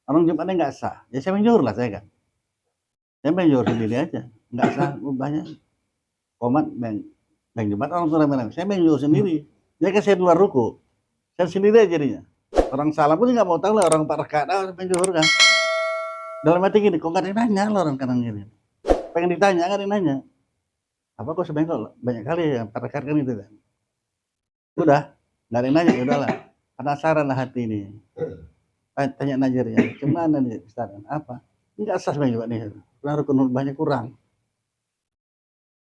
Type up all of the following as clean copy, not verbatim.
Orang Jumatnya nggak sah, ya saya main johor lah saya kan. Saya main johor sendiri aja, nggak sah banyak. Komat main Jumat orang tuh rame-rame. Saya main johor sendiri. Dia kan saya luar ruku, saya sendiri aja jadinya. Orang salam pun nggak mau tahu lah, orang 4 rakaat main johor kan. Dalam hati gini, kok nggak ada yang nanya lah orang kadang gini. Pengen ditanya nggak ada yang nanya. Apa kok sebenarnya kok banyak kali ya 4 rakaat kan itu kan. Udah, nggak ada yang nanya, ya udahlah. Penasaran lah hati ini. Tanya Najarnya, gimana nih Ustaz? Apa? Enggak sah sebenarnya Pak nih. Karena rukun banyak kurang.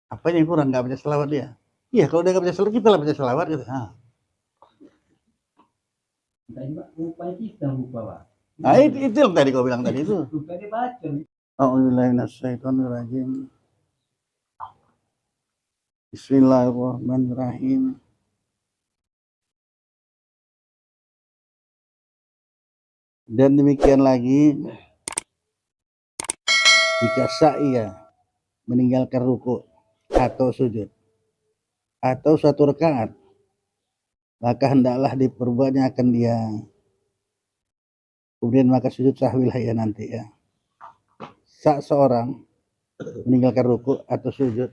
Apanya yang kurang? Nggak baca selawat dia. Iya, kalau dia nggak baca selawat, kita lah baca selawat gitu. Nah, itu yang tadi kau bilang tadi itu. A'udzubillahiminasyaitonirrajim. Bismillahirrahmanirrahim. Dan demikian lagi jika saya meninggalkan ruku atau sujud atau suatu rakaat, maka hendaklah diperbuatnya akan dia. Kemudian maka sujud sahwi ya nanti ya. Saat seorang meninggalkan ruku atau sujud,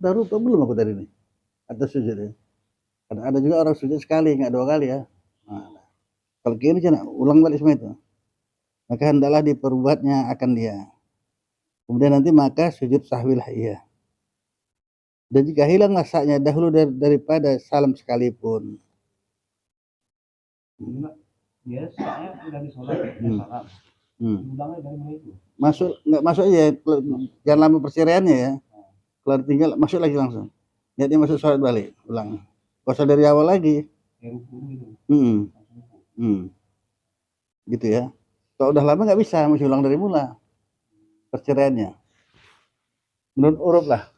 udah ruku belum aku tadi nih? Atau sujud ya. Ada juga orang sujud sekali, nggak 2 kali ya. Nah, kalau gini cina, ulang balik semua itu. Maka hendaklah diperbuatnya akan dia. Kemudian nanti maka sujud sahwi ya. Dan jika hilang masaknya dahulu daripada salam sekalipun. Biasanya udah disolat salam. Ulangnya dari mana itu? Masuk nggak masuk aja, jangan lama perceraiannya ya. Kalau tinggal masuk lagi langsung. Jadi masuk sholat balik, ulang. Kosong dari awal lagi. Gitu ya. Kalau udah lama nggak bisa, mesti ulang dari mula perceraiannya. Menurut urut lah.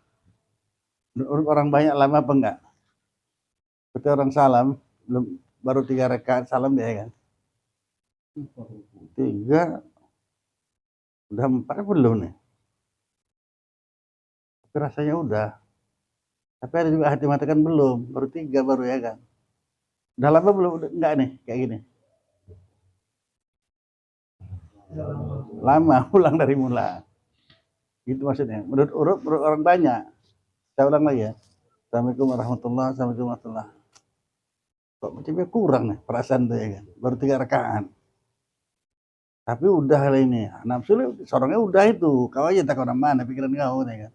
Menurut urut orang banyak lama apa enggak? Seperti orang salam, belum baru 3 rakaat salam dia kan. 3, udah 4 belum nih. Tapi rasanya udah. Tapi ada juga hati mengatakan belum, baru 3 baru ya kan. Udah lama belum? Enggak nih, kayak gini. Lama, ulang dari mula. Itu maksudnya. Menurut urut orang banyak. Saya ulang lagi ya. Assalamualaikum warahmatullahi wabarakatuh. Kok macamnya kurang nih perasaan tuh ya kan. Baru 3 rakaat. Tapi udah hal ini. Nafsu sorongnya udah itu. Kau aja tak orang mana pikiran kau ya kan.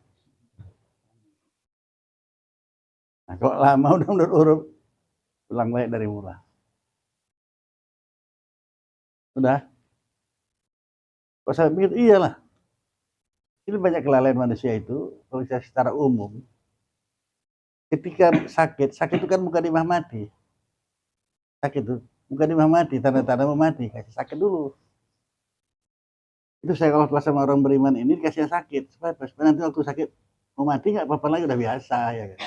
Nah, kok lama udah menurut urut, ulang balik dari mula. Udah. Kok saya pikir iyalah. Ini banyak kelalaian manusia itu. Kalau saya secara umum. Ketika sakit itu kan bukan imah mati. Sakit itu bukan imah mati, tanda-tanda mau mati. Kasih sakit dulu. Itu saya kalau sama orang beriman ini dikasih sakit. Supaya nanti waktu sakit mau mati nggak apa-apa lagi, udah biasa ya kan.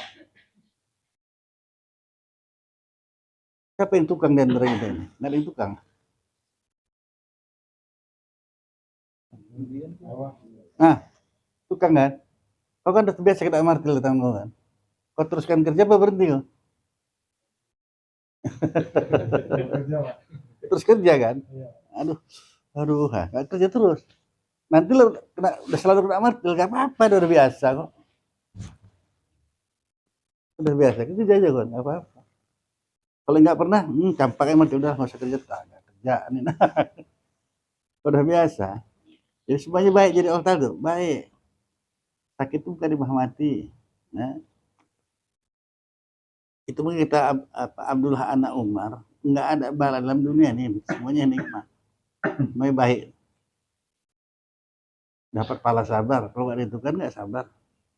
Siapa yang tukang dan antara kita ini? Nggak ada yang tukang. Nah, tukang kan? Kau kan udah terbiasa kena martil datang kau kan? Kau teruskan kerja apa berhenti kau? Terus kerja kan? Aduh, nggak kerja terus. Nanti lo udah selalu kena martil, nggak apa-apa, udah biasa kok. Udah biasa, kerja aja kok, nggak apa-apa. Kalau nggak pernah, campaknya martil udah nggak usah kerja, nggak kerja. Nah, udah biasa. Jadi semuanya baik jadi orang tuh, baik. Sakit itu bukan imah mati. Nah, itu mungkin kita Abdullah anak Umar, nggak ada bala dalam dunia nih, semuanya nikmat, semuanya baik. Dapat pahala sabar, kalau nggak itu kan nggak sabar,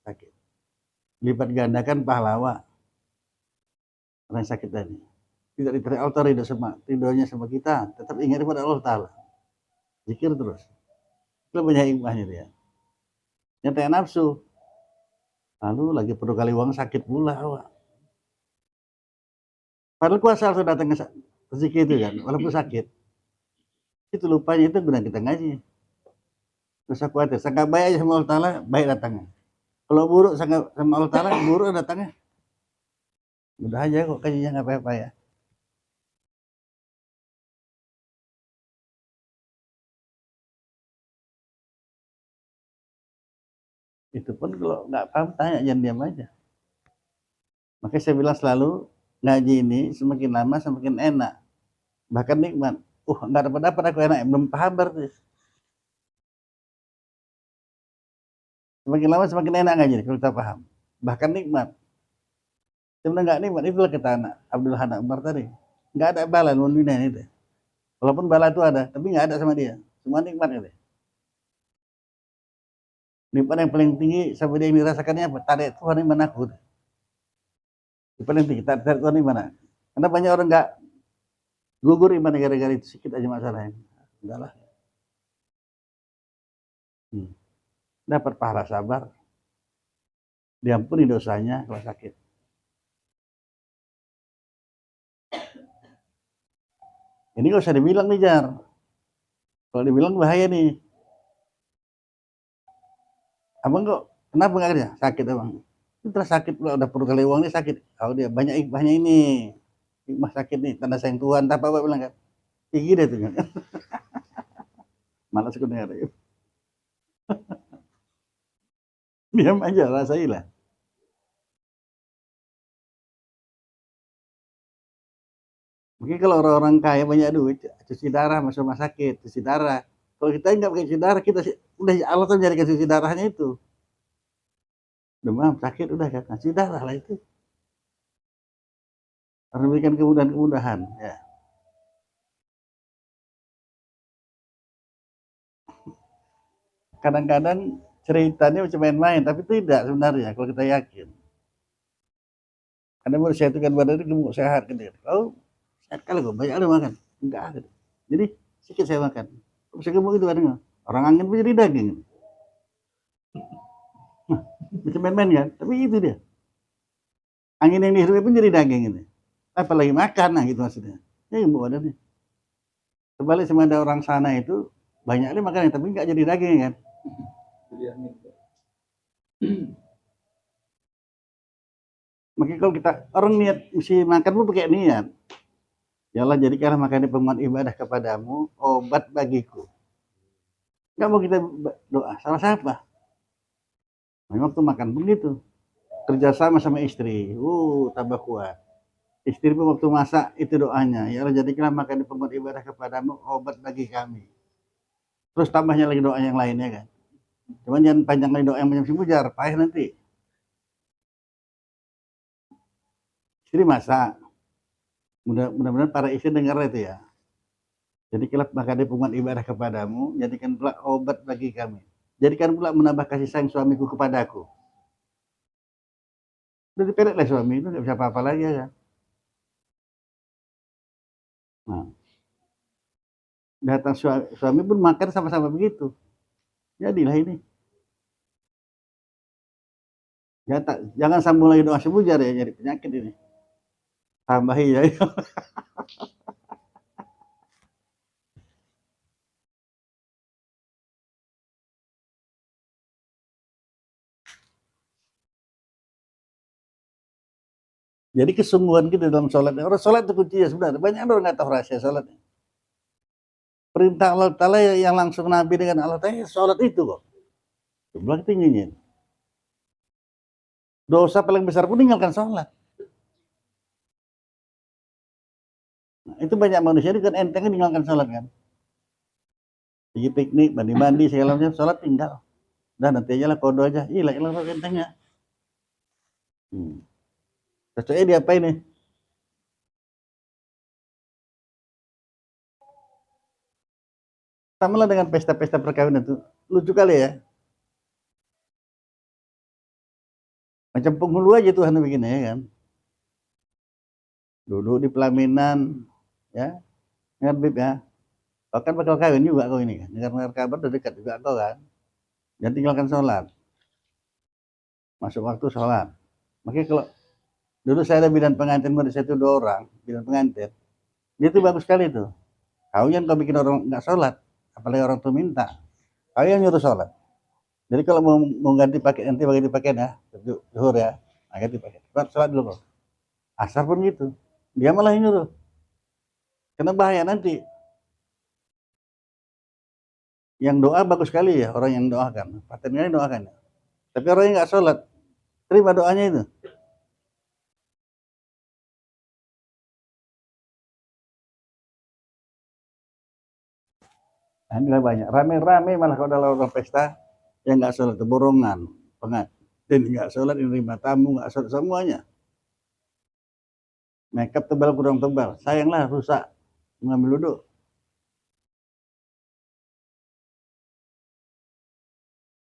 sakit. Lipat gandakan pahlawa orang sakit tadi. Tidak diterima Allah ridho sama ridhonya sama kita, tetap ingat kepada Allah Taala. Zikir terus. Itu banyak hikmahnya dia. Nyatain nafsu. Lalu lagi perlu kali uang sakit pula awak. Padahal kuasa harus datang ke rezeki itu kan, walaupun sakit. Itu lupanya itu guna kita ngaji. Terus aku khawatir, sangka baik aja sama Allah Ta'ala, baik datangnya. Kalau buruk sangka sama Allah Ta'ala, buruk datangnya. Udah aja kok kajinya nggak apa-apa ya. Itu pun kalau nggak paham tanya, jangan diam aja. Makanya saya bilang selalu ngaji ini semakin lama semakin enak, bahkan nikmat. Nggak dapat aku enak, belum paham berarti. Semakin lama semakin enak ngaji kalau kita paham, bahkan nikmat. Sebenarnya nggak nikmat, itulah kata anak Abdul Hanak Umar tadi. Nggak ada bala dunia itu. Walaupun bala itu ada, tapi nggak ada sama dia. Semua nikmat gitu. Nikmat yang paling tinggi sampai dia yang dirasakannya apa? Tarik Tuhan di mana aku. Yang paling tinggi, tarik Tuhan di mana. Karena banyak orang nggak gugur iman gara-gara itu, sedikit aja masalahnya. Enggak lah. Dapat pahala sabar, diampuni dosanya kalau sakit. Ini gak usah dibilang nih, Jar. Kalau dibilang bahaya nih. Abang kok kenapa nggak kerja? Sakit abang. Setelah sakit pula udah perlu kali uang nih sakit. Oh dia banyak hikmahnya ini. Hikmah sakit nih, tanda sayang Tuhan. Tak apa bilang kan. Tinggi deh tuh kan. Malas aku dengar. Diam aja, rasailah. Mungkin kalau orang-orang kaya banyak duit, cuci darah masuk rumah sakit, cuci darah. Kalau kita nggak pakai cuci darah, kita udah Allah tuh menjadikan cuci darahnya itu. Demam, sakit, udah kan, cuci darah lah itu. Harus memberikan kemudahan-kemudahan. Ya. Kadang-kadang ceritanya macam main-main, tapi tidak sebenarnya kalau kita yakin. Karena menurut saya itu kan badan itu gemuk sehat gitu. Oh, sehat kali kok, banyak ada makan. Enggak ada. Jadi sedikit saya makan. Bisa gemuk itu kadang. Orang angin pun jadi daging. Bisa main-main kan, tapi itu dia. Angin yang dihirup pun jadi daging ini. Apalagi makan, nah gitu maksudnya. Ya gemuk badannya. Terbalik sama ada orang sana itu, banyak dia makan, tapi enggak jadi daging kan. Makanya kalau kita orang niat mesti makan pun pakai niat. Ya Allah, jadikanlah makan ini penguat ibadah kepadamu, obat bagiku. Enggak mau kita doa, salah siapa? Memang waktu makan pun gitu. Kerjasama sama istri, tambah kuat. Istri pun waktu masak itu doanya. Ya Allah, jadikanlah makan ini penguat ibadah kepadamu, obat bagi kami. Terus tambahnya lagi doa yang lainnya kan. Cuman jangan panjang lagi doa yang macam si Mujar, payah nanti. Istri masak. Mudah-mudahan para istri dengar itu ya. Jadi kelak maka dia penguat ibadah kepadamu, jadikan pula obat bagi kami. Jadikan pula menambah kasih sayang suamiku kepadaku. Udah dipelet lah suami itu, nggak bisa apa-apa lagi ya. Nah, datang suami pun makan sama-sama begitu. Jadilah ini. Jangan sambung lagi doa semujar ya, jadi penyakit ini. Tambahi ya. Jadi kesungguhan kita dalam sholat. Orang sholat itu kuncinya sebenarnya. Banyak orang nggak tahu rahasia sholat. Perintah Allah Ta'ala yang langsung Nabi dengan Allah Ta'ala, sholat itu kok. Bilang tingginya. Dosa paling besar pun tinggalkan sholat. Nah, itu banyak manusia kan entengnya tinggalkan sholat kan. Pergi piknik, mandi-mandi, segala macam, sholat tinggal. Dan nanti aja lah, kodo aja. Hilang entengnya. Cocoknya diapain nih? Sama lah dengan pesta-pesta perkawinan itu. Lucu kali ya. Macam penghulu aja Tuhan bikinnya ya kan. Duduk di pelaminan, ya. Dengar Bib ya. Bahkan bakal kawin juga kau ini kan. Dengar kabar udah dekat juga kau kan. Dan tinggalkan sholat. Masuk waktu sholat. Makanya kalau dulu saya ada bidan pengantin murid saya itu 2 orang, bidan pengantin. Dia tuh bagus sekali tuh. Kau yang kau bikin orang nggak sholat, apalagi orang tuh minta. Kau yang nyuruh sholat. Jadi kalau mau ganti pakai nanti bagi pakaian ya, zuhur ya, ganti pakaian. Sholat dulu kok. Asar pun gitu. Dia malah yang nyuruh. Karena bahaya nanti. Yang doa bagus sekali ya orang yang doakan. Paten kali doakan ya. Tapi orang yang nggak sholat, terima doanya itu. Nah, inilah banyak. Rame-rame malah kalau dalam orang pesta yang nggak sholat, borongan, pengantin nggak sholat, menerima tamu nggak sholat, semuanya. Makeup tebal kurang tebal, sayanglah rusak mengambil duduk.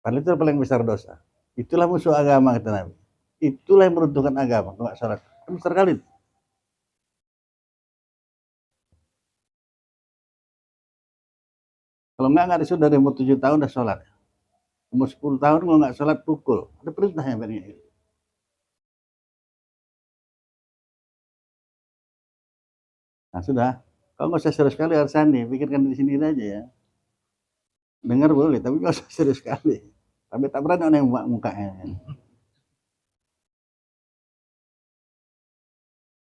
Padahal itu paling besar dosa. Itulah musuh agama kata Nabi. Itulah yang meruntuhkan agama, nggak sholat. Kan besar kali. Kalau nggak disuruh dari umur 7 tahun udah sholat. Umur 10 tahun kalau nggak sholat pukul. Ada perintahnya begini. Nah sudah, kalau nggak usah serius sekali harus sandi, pikirkan di sini aja ya. Dengar boleh, tapi nggak usah serius sekali. Tapi tak berani orang yang mukanya.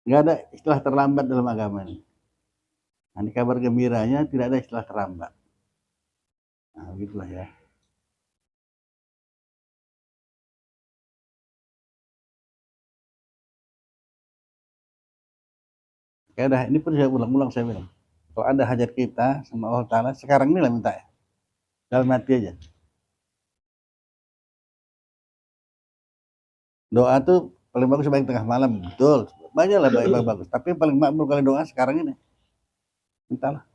Nggak ada istilah terlambat dalam agama ini. Nah, ini kabar gembiranya tidak ada istilah terlambat. Nah, begitulah ya. Ya udah, ini pun saya ulang-ulang saya bilang. Kalau ada hajat kita sama Allah Ta'ala, sekarang ini lah minta ya. Dalam hati aja. Doa tuh paling bagus sebaik tengah malam, betul. Banyak lah baik bagus. Tapi yang paling makbul kali doa sekarang ini. Mintalah.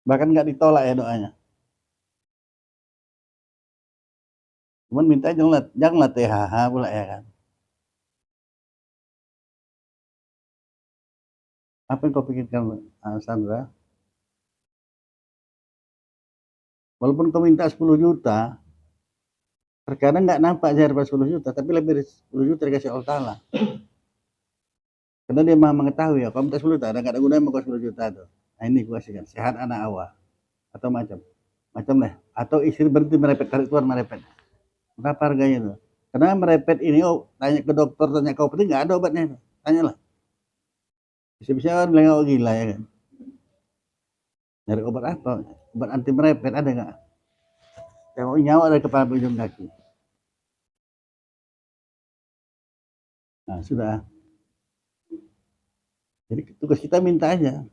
Bahkan nggak ditolak ya doanya. Cuman minta janganlah THH pula ya kan. Apa yang kau pikirkan, Sandra? Walaupun kau minta 10 juta, terkadang nggak nampak aja 10 juta, tapi lebih dari 10 juta dikasih Allah Ta'ala. Karena dia maha mengetahui ya, kalau minta 10 juta, ada nggak ada gunanya mau 10 juta tuh. Nah ini gue kasihkan, sehat anak awal. Atau macam lah. Atau istri berhenti merepet, tarik keluar merepet. Berapa harganya tuh? Karena merepet ini, tanya ke dokter, tanya ke obat, nggak ada obatnya. Tanyalah. Bisa-bisa kan bilang, oh gila ya kan. Nyari obat apa? Obat anti merepet ada nggak? Tengok nyawa dari kepala ke ujung kaki. Nah sudah. Jadi tugas kita minta aja.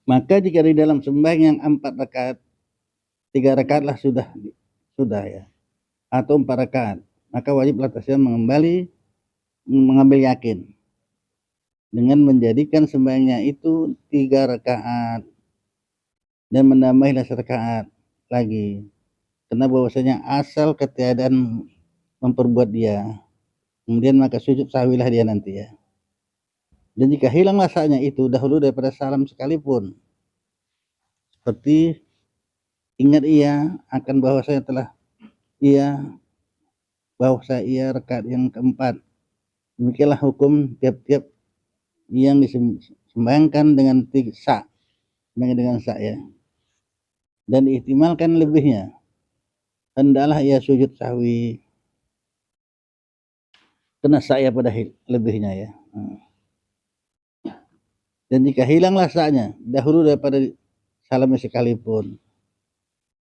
Maka jika di dalam sembahyang 4 rakaat, 3 rakaatlah sudah ya, atau 4 rakaat, maka wajiblah tasawuf mengambil yakin dengan menjadikan sembahyangnya itu 3 rakaat dan menambahilah 1 rakaat lagi, karena bahwasanya asal ketiadaan memperbuat dia, kemudian maka sujud sahwilah dia nanti ya. Dan jika hilang rasanya itu dahulu daripada salam sekalipun, seperti ingat ia akan bahwasanya bahwasanya ia rakaat yang keempat. Demikianlah hukum tiap-tiap yang disembahyangkan dengan sa ya. Dan diihtimalkan lebihnya, hendaklah ia sujud sahwi kena saya pada lebihnya ya. Dan jika hilanglah sa'nya dahulu daripada salamnya sekalipun,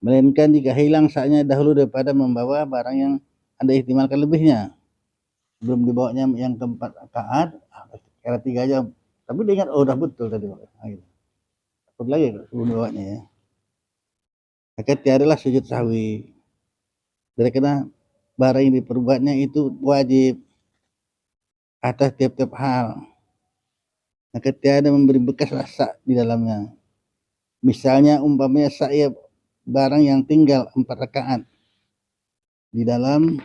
melainkan jika hilang sa'nya dahulu daripada membawa barang yang ada ihtimalkan lebihnya, belum dibawanya yang keempat rakaat, kira 3 jam, tapi dia ingat udah betul tadi, takut lagi belum bawanya ya. Maka tiadalah sujud sahwi, karena barang yang diperbuatnya itu wajib atas tiap-tiap hal. Maka tiada memberi bekas rasa di dalamnya. Misalnya umpamanya saya barang yang tinggal 4 rakaat di dalam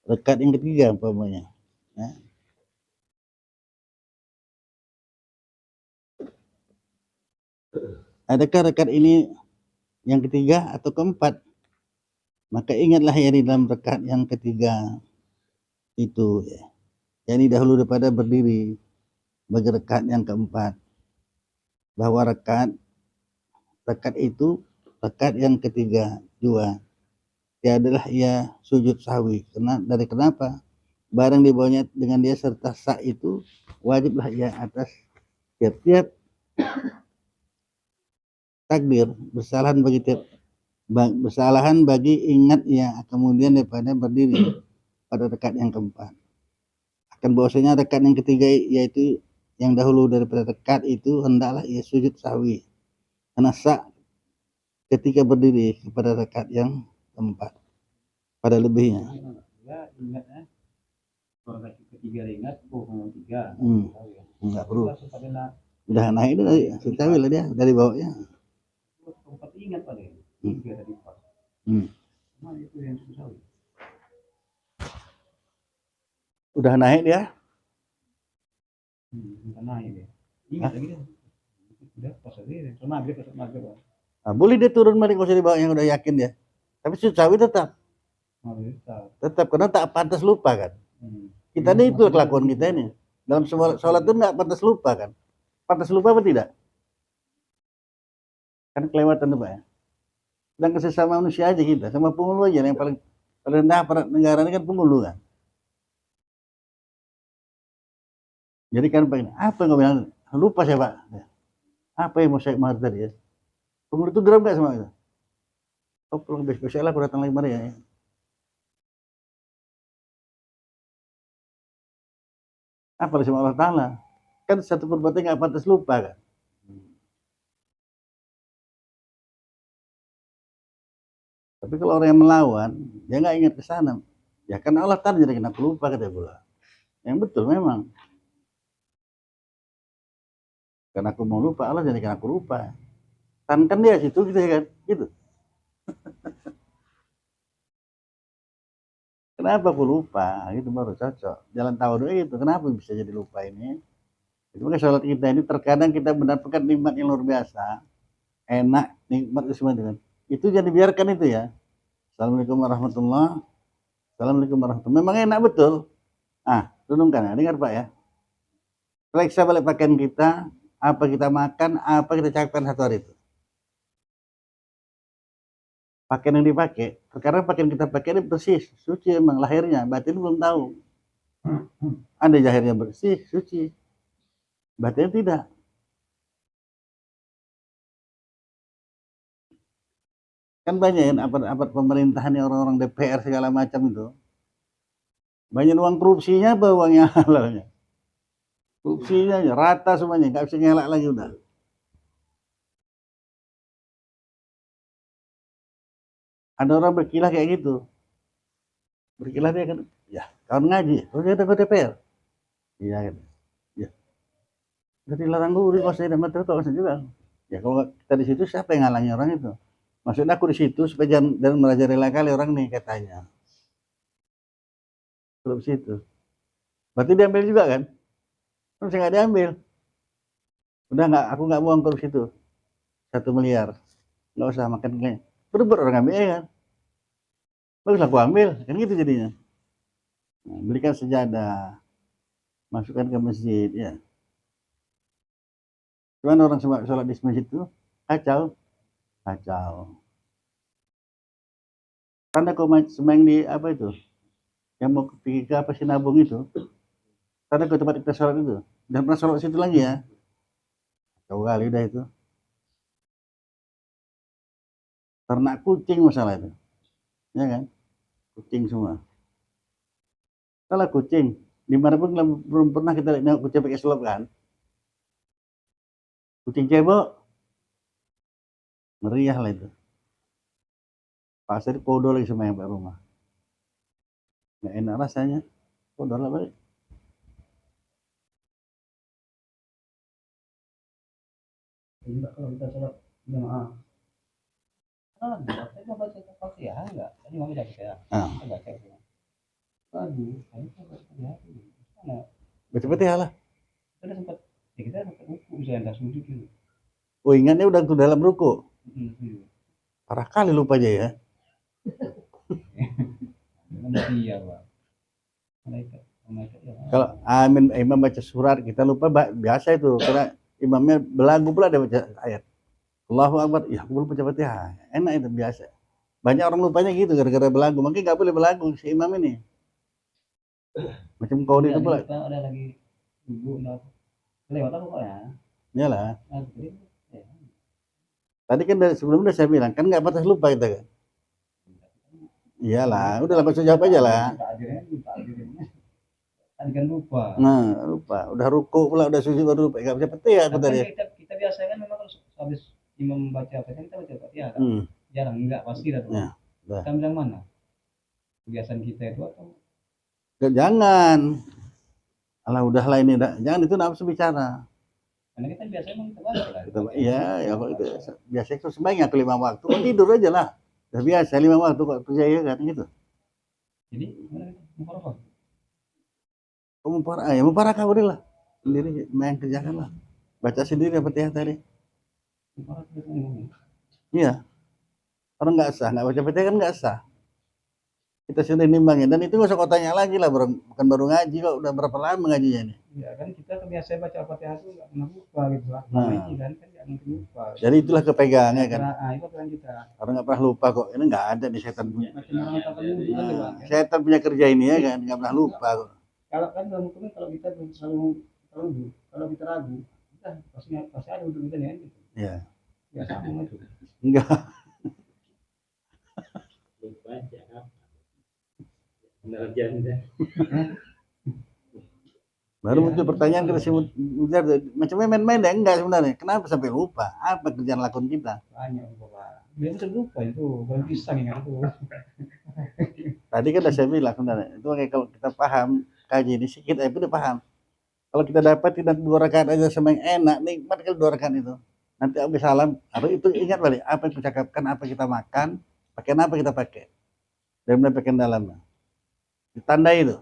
rakaat yang ketiga umpamanya. Ya. Adakah rakaat ini yang ketiga atau keempat? Maka ingatlah ya di dalam rakaat yang ketiga itu ya. Yani dahulu daripada berdiri bagi rakaat yang keempat, bahwa rakaat Rakaat itu rakaat yang ketiga jua. Tiadalah ia sujud sahwi. Kenapa? Barang di bawahnya dengan dia serta sa itu wajiblah ia atas tiap-tiap takbir bersalahan bagi ingat ia kemudian daripada berdiri pada rakaat yang keempat. Akan bahwasanya rakaat yang ketiga yaitu yang dahulu daripada rakaat itu hendaklah ia sujud sahwi karena sa ketika berdiri kepada rakaat yang keempat pada lebihnya. Ya ingat orang ketiga ingat tiga. Enggak perlu. Udah naik itu dari sahwi lah dia dari bawahnya. Keempat ingat pada tiga dari empat. Nah, itu yang susah. Udah naik dia. Udah naik dia. Ingat lagi dia. Udah pas aja. Sama dia pas maghrib. Nah, boleh dia turun mari kalau di bawah yang udah yakin dia. Tapi sujud tetap. Tetap karena tak pantas lupa kan. Kita ini itu kelakuan kita ini. Dalam sholat itu nggak pantas lupa kan. Pantas lupa apa tidak? Kan kelewatan tuh Pak ya. Dan sesama manusia aja kita, sama penghulu aja yang paling rendah pada negara ini kan penghulu kan. Jadi kan Pak, apa yang bilang lupa saya Pak? Apa yang mau saya kemarin tadi ya? Penghulu itu geram gak sama itu? Oh, pulang besok lah aku datang lagi kemarin ya. Apa sama Allah Ta'ala? Kan satu perbuatan nggak pantas lupa kan? Tapi kalau orang yang melawan, dia nggak ingat ke sana. Ya karena Allah Ta'ala jadi kena lupa kata pula. Yang betul memang. Karena aku mau lupa, Allah jadi kena aku lupa. Kan dia situ gitu kan, gitu. Kenapa aku lupa? Itu baru cocok. Jalan tahu itu. Kenapa bisa jadi lupa ini? Itu makanya sholat kita ini terkadang kita mendapatkan nikmat yang luar biasa, enak, nikmat semua itu kan. Itu jangan dibiarkan itu ya. Assalamualaikum warahmatullahi. Assalamualaikum warahmatullahi. Memang enak betul. Renungkan ya, dengar Pak ya. Periksa balik pakaian kita, apa kita makan, apa kita cakapkan satu hari itu. Pakaian yang dipakai, terkadang pakaian kita pakai ini bersih, suci emang lahirnya, batin belum tahu. Ada zahirnya bersih, suci, batin tidak. Kan banyak yang apa pemerintahan orang-orang DPR segala macam itu. Banyak uang korupsinya apa uangnya halalnya? Korupsinya aja rata semuanya, nggak bisa ngelak lagi udah. Ada orang berkilah kayak gitu. Berkilah dia kan, ya kawan ngaji, oh dia ada DPR. Iya kan. Ya. Jadi larang guru kok saya dapat tahu juga. Ya kalau kita di situ siapa yang ngalangi orang itu? Maksudnya aku di situ supaya jangan merajalela kali orang nih katanya. Korupsi itu. Berarti diambil juga kan? Terus nggak diambil. Udah nggak, aku nggak mau korupsi itu. 1 miliar. Nggak usah makan kayaknya. Berber orang ambil kan? Bagus aku ambil, kan gitu jadinya. Nah, belikan sejadah, masukkan ke masjid, ya. Cuman orang sholat di masjid itu kacau. Karena kau semeng di apa itu, yang mau pergi ke apa Sinabung itu, karena ke tempat kita sholat itu, dan pernah sholat situ lagi ya, kau kali udah itu. Ternak kucing masalah itu, ya kan? Kucing semua. Kalau kucing, dimanapun belum pernah kita lihat kucing pakai selop kan? Kucing cebok, meriah lah itu. Pasir kodol lagi sama yang Pak rumah. Nggak enak rasanya, kodol lah balik. Enggak kalau kita sholat jamaah. Saya mau baca Fatihah enggak? Tadi mau baca ya. Kita baca ya. Tadi saya baca ya. Baca Fatihah lah. Kita sempat ruku saya enggak sujud gitu. Oh ingatnya udah tuh dalam ruku. Parah kali lupa aja ya. Iya, Pak. Kalau amin imam baca surat kita lupa biasa itu karena imamnya belagu pula dia baca ayat. Allahu Akbar, ya aku belum baca Fatihah. Enak itu biasa. Banyak orang lupanya gitu gara-gara belagu. Mungkin nggak boleh belagu si imam ini. Macam kau itu pula. Ada lagi ibu lewat apa kok ya? Iyalah. Nah, jadi, ya. Tadi kan sebelumnya saya bilang kan nggak batas lupa kita kan. Iyalah, udah langsung jawab aja lah. Tadi kan lupa. Nah, lupa. Udah ruku pula, udah sujud baru lupa. Nggak baca Fatihah aku tadi. Kita biasanya kan memang kalau habis imam baca Fatihah kita baca Fatihah kan. Jarang, enggak pasti dah tuh. Ya, kita bilang mana? Kebiasaan kita itu atau? Jangan. Alah udahlah ini, jangan itu nafsu bicara. Karena kita biasanya memang kita baca lah. Iya, ya kok itu biasanya itu sebaiknya ke 5 waktu. Kok tidur aja lah. Udah biasa 5 waktu kok kerja ya kan gitu. Jadi gimana mufarakah? Mufarakah udah lah. Sendiri main kerjakan lah. Baca sendiri Fatihah tadi. Iya. Orang nggak sah, nggak baca Fatihah kan nggak sah. Kita sudah nimbangin dan itu nggak usah kau tanya lagi lah, bukan baru ngaji kok, udah berapa lama ngajinya ini? Iya kan kita kebiasaan baca Fatihah itu nggak pernah lupa gitu lah. Ini kan nggak mungkin lupa. Jadi itulah kepegangnya kan. Itu kan kita. Orang nggak pernah lupa kok. Ini nggak ada di setan punya. Setan punya kerja ini ya kan, nggak pernah lupa kok. Kalau kan dalam hukumnya kalau kita selalu kalau kita ragu, kita pasti ada untuk kita ya gitu. Iya. Ya sama itu. Enggak. Lupa aja apa? Janda. Baru muncul pertanyaan ke si Mujar, macamnya main-main deh, enggak sebenarnya. Kenapa sampai lupa? Apa kerjaan lakon kita? Banyak lupa. Dia bisa lupa itu, bukan pisang yang itu. Tadi kan udah saya bilang sebenarnya, itu kalau kita paham kaji ini sedikit aja udah paham. Kalau kita dapat tidak 2 rakaat aja sama yang enak, nikmat kali 2 rakaat itu. Nanti habis salam, atau itu ingat balik apa yang kita cakapkan, apa kita makan, pakai apa kita pakai. Dan pakai dalamnya. Ditandai itu.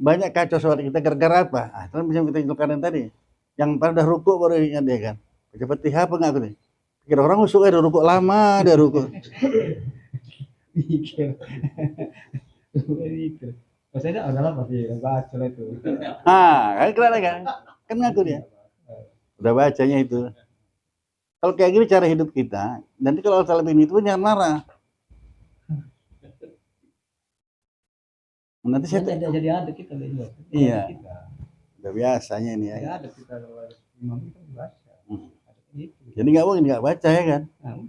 Banyak kacau soal kita gara-gara apa? Itu bisa kita ingatkan tadi. Yang pada ruku baru ingat dia kan. Baca Fatihah apa enggak aku nih? Pikir orang usuk ada ruku lama, ada ruku. Pikir. Maksudnya adalah pasti baca itu. Kan keren kan? Kan ngaku dia. Udah bacanya itu. Kalau kayak gini cara hidup kita, nanti kalau salah ini itu jangan marah. Nanti saya jadi ada kita lihat. Iya. Udah biasanya ini ya. Ada kita kalau imam itu baca. Jadi nggak mungkin nggak baca ya kan?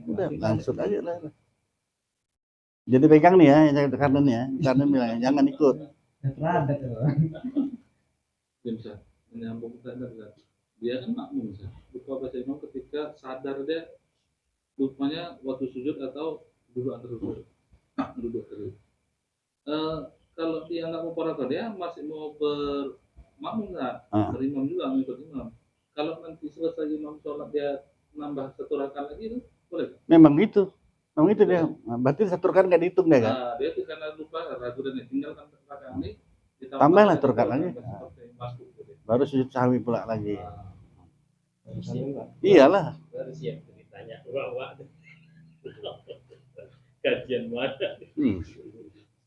Udah langsung aja lah. Jadi pegang nih ya, yang kanan ya. Kanan bilang jangan ikut. Terada tuh. Bisa menyambung sadar kan. Dia kan makmum bisa. Lupa baca imam ketika sadar dia lupanya waktu sujud atau duduk antar sujud. Duduk terus. Kalau dia nggak mau paraka dia masih mau bermakmum nggak? Berimam juga mengikut imam. Kalau nanti selesai imam sholat dia nambah 1 rakaat lagi itu boleh? Memang gitu. Memang itu dia. Berarti 1 rakaat nggak dihitung deh kan? Nah, dia itu karena lupa ragu dan tinggalkan rakaat ini. Tambahlah 1 rakaat lagi. Baru sujud sahwi pula lagi. Iyalah. Baru siap ditanya bawa. Kajian mana?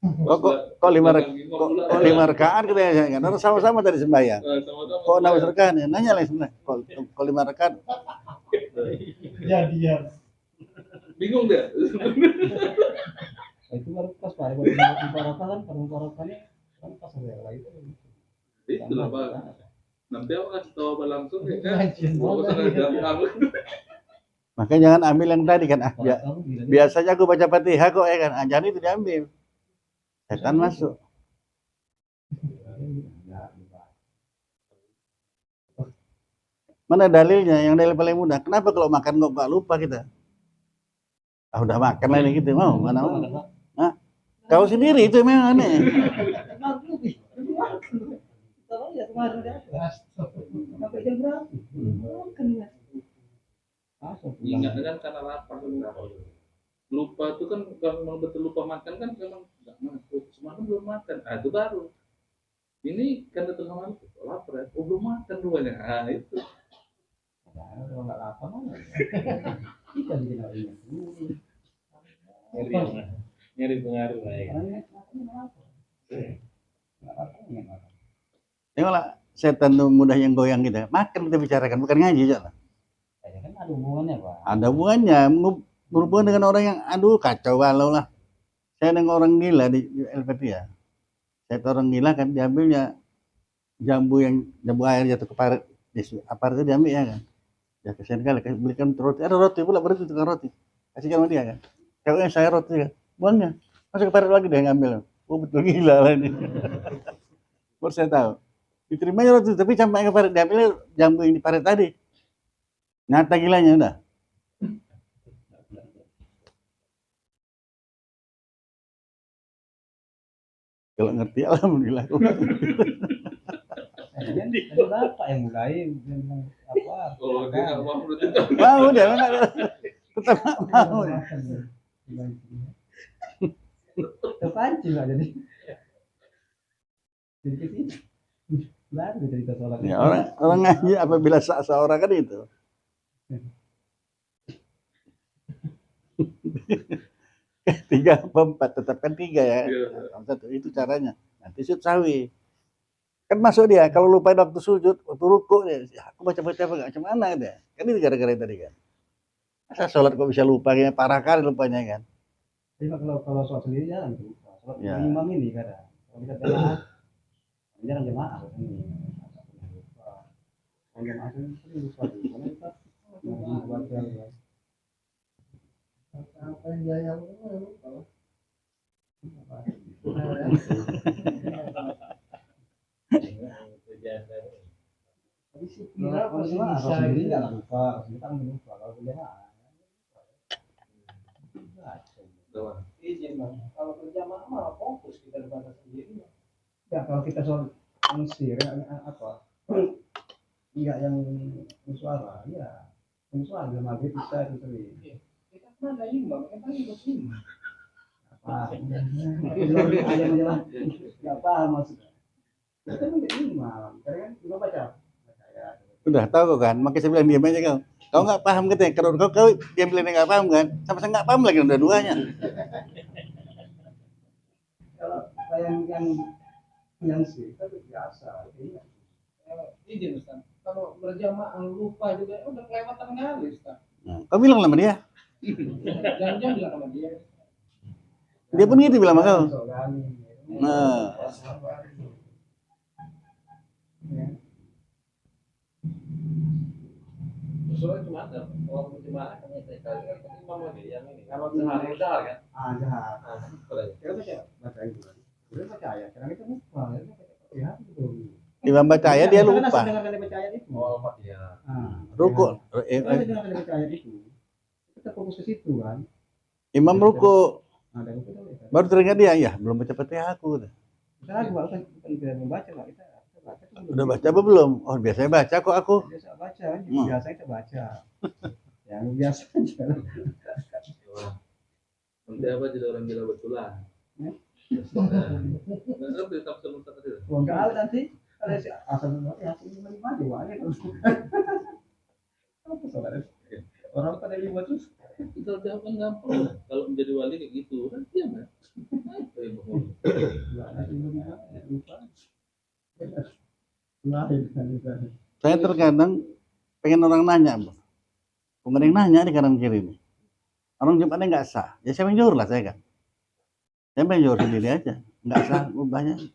Kok 5 rakaat kita ya kan? Harus sama-sama tadi sembahyang. Kok 6 rakaat? Nanya lah sebenarnya. Kok 5 rakaat? Jadian. Bingung deh. Itu baru pas Pak. Mufarakah kan mufarakahnya kan pas ada lagi. Itu lah Pak. Nanti aku kasih tahu Abang langsung ya kan. Makanya jangan ambil yang tadi kan. Biasanya aku baca Fatihah kok ya kan. Jangan itu diambil. Setan masuk. Mana dalilnya? Yang dalil paling mudah. Kenapa kalau makan kok nggak lupa kita? Udah makan lah ini gitu. Mau? Mana mau? Kau sendiri itu memang aneh. Ingat kan karena lapar. Lupa itu kan kalau betul lupa makan kan memang nggak masuk. Semalam belum makan, itu baru. Ini kan betul malam lapar ya, belum makan duanya. Itu. Kalau nggak lapar mana? Kita bikin Nyari pengaruh lah ya. Tengoklah setan tuh mudah yang goyang kita. Makan kita bicarakan, bukan ngaji aja lah. ada hubungannya Pak. Ada hubungannya, berhubungan dengan orang yang aduh kacau balau lah. Saya dengan orang gila di LPT ya. Saya tahu orang gila kan diambilnya jambu air jatuh ke parit, apa itu diambil ya kan. Ya kesian kali, belikan roti, ada roti pula berarti tukang roti. Kasihkan sama dia kan. Ceweknya saya roti kan, buangnya. Masuk ke parit lagi dia ngambil. Oh betul gila lah ini. Baru saya tahu. Diterimanya roti, tapi sampai ke parit diambil jambu yang di parit tadi. Nyata gilanya udah. Kalau ngerti alhamdulillah. Tadi Bapak yang mulai bilang apa? Oh, dia nggak mau berarti. Mau dia tetap nggak mau. Terpancing lah jadi. Jadi ke sini. Baru cerita soal Ya, orang ngaji apabila seorang kan itu. Tiga apa empat, tetapkan tiga ya. Satu itu caranya. Nanti sujud sawi. Kan masuk dia, kalau lupain waktu sujud, waktu ruku dia, aku baca-baca apa nggak mana dia. Kan ini gara-gara tadi kan. Masa sholat kok bisa lupa, kayak parah kali lupanya kan. Tapi kalau sholat sendiri jangan lupa. Sholat Ya. imam ini kadang. Kalau kita jamaah, jarang jamaah ini. Kalau jamaah sendiri lupa. Karena kita baca apa yang dia lupa. Tapi sih kira apa sih bisa ini nggak lupa, kita kan lupa kalau berjamaah. Izin bang, kalau berjamaah malah fokus kita ibadah sendiri. Ya kalau kita soal mensir apa? Enggak yang suara, ya yang suara dalam maghrib bisa itu sendiri. Kita kan ada imam, kita kan ikut imam. Apa? Ada menjelang, nggak paham maksudnya. Kita kan imam, karena kan imam baca. Udah tahu kok kan, makanya saya bilang diam aja kau. Kau nggak paham katanya, kalau kau dia bilang nggak paham kan, sama-sama nggak paham lagi dua-duanya. Kalau yang sih itu biasa. Izin Ustaz, kalau berjamaah lupa juga udah kelewatan kali Ustaz. Nah, kau bilang sama dia, Jangan bilang sama dia. dia pun gitu bilang sama kau. Nah, Soalnya cuma ada kalau berjemaah kan ya sekali kan imam lagi yang ini. Kalau sehari sehari kan. Jahat. Boleh. Kita baca itu kan. Udah baca ayat, karena kita lupa. Ya, itu. Imam baca ayat dia lupa. Dengarkan baca ayat itu. Oh, Pak ya. Ruku, Kita dengarkan baca ayat itu. Kita fokus ke situ kan. imam ruku, Ada itu kan. baru teringat dia, ya belum baca Fatihah aku. Kita lagi bukan kita membaca lah kita baca. Udah baca apa belum? Oh biasanya baca kok aku. Biasa baca, biasa kita baca. Yang biasa aja. Nanti apa jadi orang gila betulan. Ya. Nggak ngerti tafsir Ustaz tadi. Wong enggak nanti kalau si asal ya ini maju wae terus. Apa soalnya? Orang pada lima terus. Itu jawaban gampang. Kalau menjadi wali kayak gitu kan diam kan. Apa yang bohong? Lupa. Lain kan. Saya terkadang pengen orang nanya, bukan yang nanya di kanan kiri ini. Orang Jumatnya nggak sah, ya saya menjur lah saya kan. Saya menjur sendiri aja, nggak sah banyak.